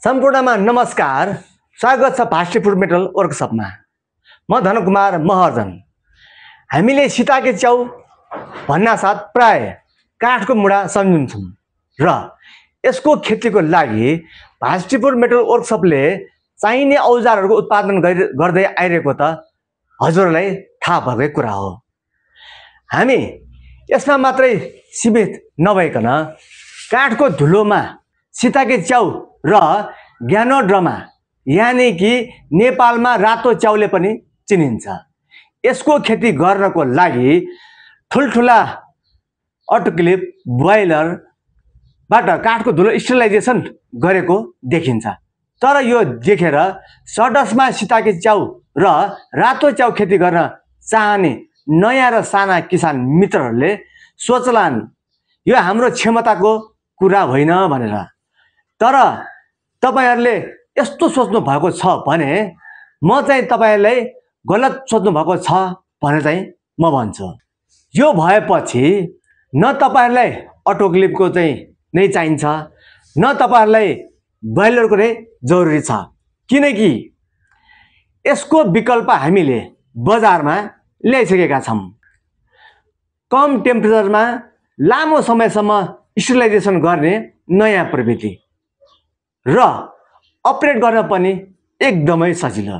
सम्पूर्णमा नमस्कार। स्वागत छ फास्ट फुड मेटल वर्कसपमा। म धनकुमार महर्जन। हामीले सीताके च्याउ भन्नासाथ प्राय काठको मुढा सम्झन्छौँ र यसको खेतीको लागि फास्ट फुड मेटल वर्कसपले चाहिने औजारहरूको उत्पादन गर्दै आइरहेको त हजुरलाई थाहा भएकै कुरा हो। हामी यसमा मात्रै सीमित नभइकन काठको धुलोमा सीताके च्याउ र ज्ञानोड्रमा यानी कि नेपालमा रातो च्याउले पनि चिनिन्छ। यसको खेती गर्नको लागि ठुलठुला अटोक्लिप बोइलरबाट काठको धुलो स्टरलाइजेसन गरेको देखिन्छ। तर यो देखेर सडसमा सीताके च्याउ र रातो च्याउ खेती गर्न चाहने नयाँ र साना किसान मित्रहरूले सोचलान् यो हाम्रो क्षमताको कुरा होइन भनेर। तर तपाईहरुले यस्तो सोच्नु भएको छ भने म चाहिँ तपाईहरुलाई गलत सोच्नु भएको छ भने चाहिँ म भन्छु। यो भएपछि न तपाईहरुलाई अटोक्लिपको चाहिँ नै चाहिन्छ न तपाईहरुलाई बोइलरको नै जरुरी छ, किनकि यसको विकल्प हामीले बजारमा ल्याइसकेका छौं। कम टेम्परेचरमा लामो समयसम्म स्टरलाइजेसन गर्ने नयाँ प्रविधि र अपरेट गर्न पनि एकदमै सजिलो।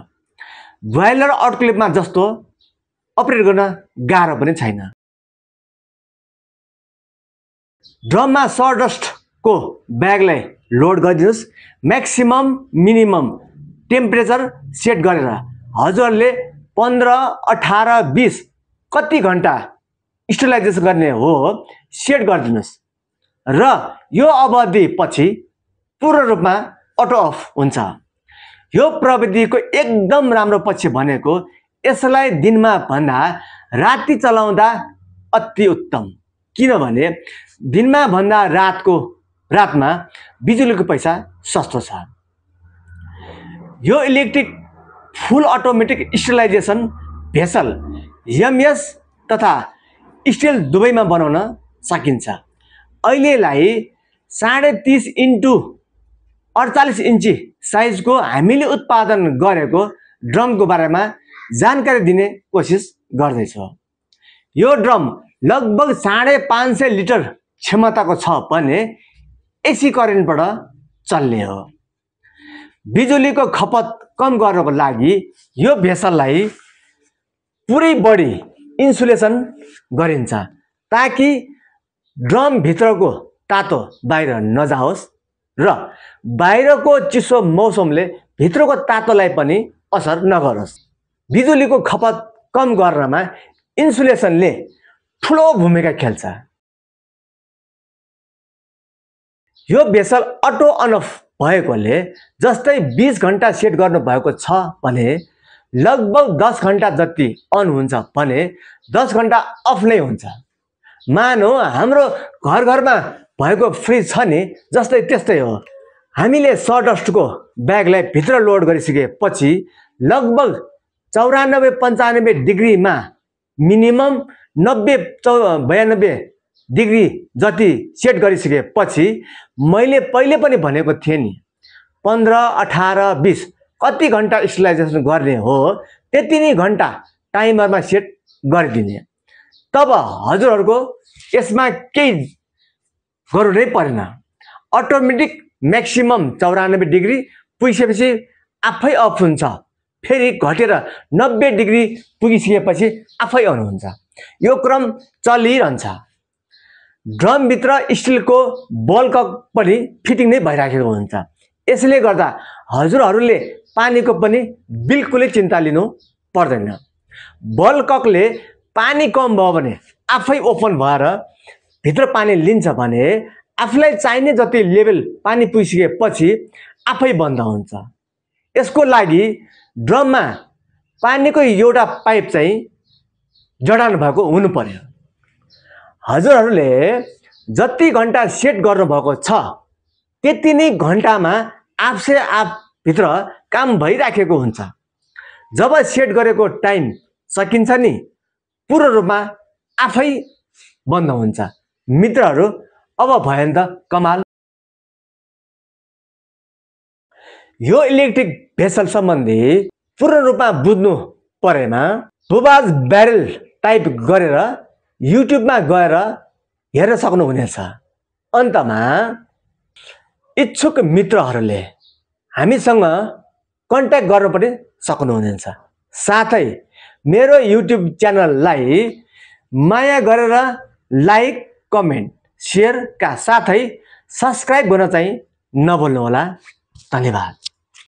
बोइलर अटोक्लिपमा जस्तो अपरेट गर्न गाह्रो पनि छैन। ड्रममा सडस्टको ब्यागलाई load गरिदिनुस्। Maximum minimum temperature set गरेर हजुरले 15, 18, 20 कति घण्टा स्टरलाइजेसन गर्ने हो सेट गरिदिनुस् र यो अवधि पछि पूर्ण रूपमा अटो अफ हुन्छ। यो प्रविधिको एकदम राम्रो पक्ष भनेको यसलाई दिनमा भन्दा राति चलाउँदा अति उत्तम, किनभने दिनमा भन्दा रातमा बिजुलीको पैसा सस्तो छ। यो इलेक्ट्रिक फुल अटोमेटिक स्टरलाइजेसन भेसल एमएस तथा स्टिल दुवैमा बनाउन सकिन्छ। अहिलेलाई 30.5 इन्टु 48 इन्ची साइजको हामीले उत्पादन गरेको ड्रमको बारेमा जानकारी दिने कोसिस गर्दैछु। यो ड्रम लगभग 550 लिटर क्षमताको छ भने एसी करेन्टबाट चल्ने हो। बिजुलीको खपत कम गर्नको लागि यो भेसललाई पुरै बढी इन्सुलेसन गरिन्छ ताकि ड्रम भित्रको तातो बाहिर नजाओस् र बाहिरको चिसो मौसमले भित्रको तातोलाई पनि असर नगरोस्। बिजुलीको खपत कम गर्नमा इन्सुलेसनले ठुलो भूमिका खेल्छ। यो भेसल अटो अन अफ भएकोले जस्तै 20 घण्टा सेट गर्नु भएको छ भने लगभग 10 घण्टा जति अन हुन्छ भने 10 घण्टा अफ नै हुन्छ। मानौ हाम्रो घरमा भएको फ्रिज छ नि, जस्तै त्यस्तै हो। हामीले सडस्टको ब्यागलाई भित्र लोड गरिसकेपछि लगभग 94-95 डिग्रीमा मिनिमम 90-92 डिग्री जति सेट गरिसकेपछि मैले पहिले पनि भनेको थिएँ नि 15, 18, 20 कति घण्टा स्टरलाइजेसन गर्ने हो त्यति नै घण्टा टाइमरमा सेट गरिदिने। तब हजुरहरूको यसमा केही गर्नु नै परेन। अटोमेटिक म्याक्सिमम 94 डिग्री पुगिसकेपछि आफै अफ हुन्छ, फेरि घटेर 90 डिग्री पुगिसकेपछि आफै अन हुन्छ। यो क्रम चलिरहन्छ। ड्रमभित्र स्टिलको बल कक पनि फिटिङ नै भइराखेको हुन्छ। यसले गर्दा हजुरहरूले पानीको पनि बिल्कुलै चिन्ता लिनु पर्दैन। बल ककले पानी कम भयो भने आफै ओपन भएर भित्र पानी लिन्छ भने आफूलाई चाहिने जति लेभल पानी पुगिसकेपछि आफै बन्द हुन्छ। यसको लागि ड्रममा पानीको एउटा पाइप चाहिँ जडान भएको हुनु पर्यो। हजुरहरूले जति घण्टा सेट गर्नुभएको छ त्यति नै घण्टामा आफसे आफ भित्र काम भइराखेको हुन्छ। जब सेट गरेको टाइम सकिन्छ नि पूर्ण रूपमा आफै बन्द हुन्छ। मित्रहरू अब भयो नि त कमाल। यो इलेक्ट्रिक भेसल सम्बन्धी पूर्ण रूपमा बुझ्नु परेमा बुबाज ब्यारेल टाइप गरेर युट्युबमा गएर हेर्न सक्नुहुनेछ। अन्तमा इच्छुक मित्रहरूले हामीसँग कन्ट्याक्ट गर्न पनि सक्नुहुनेछ। साथै मेरो युट्युब च्यानललाई माया गरेर लाइक, कमेन्ट, शेयरका साथै सब्स्क्राइब गर्न चाहिँ नभुल्नुहोला। धन्यवाद।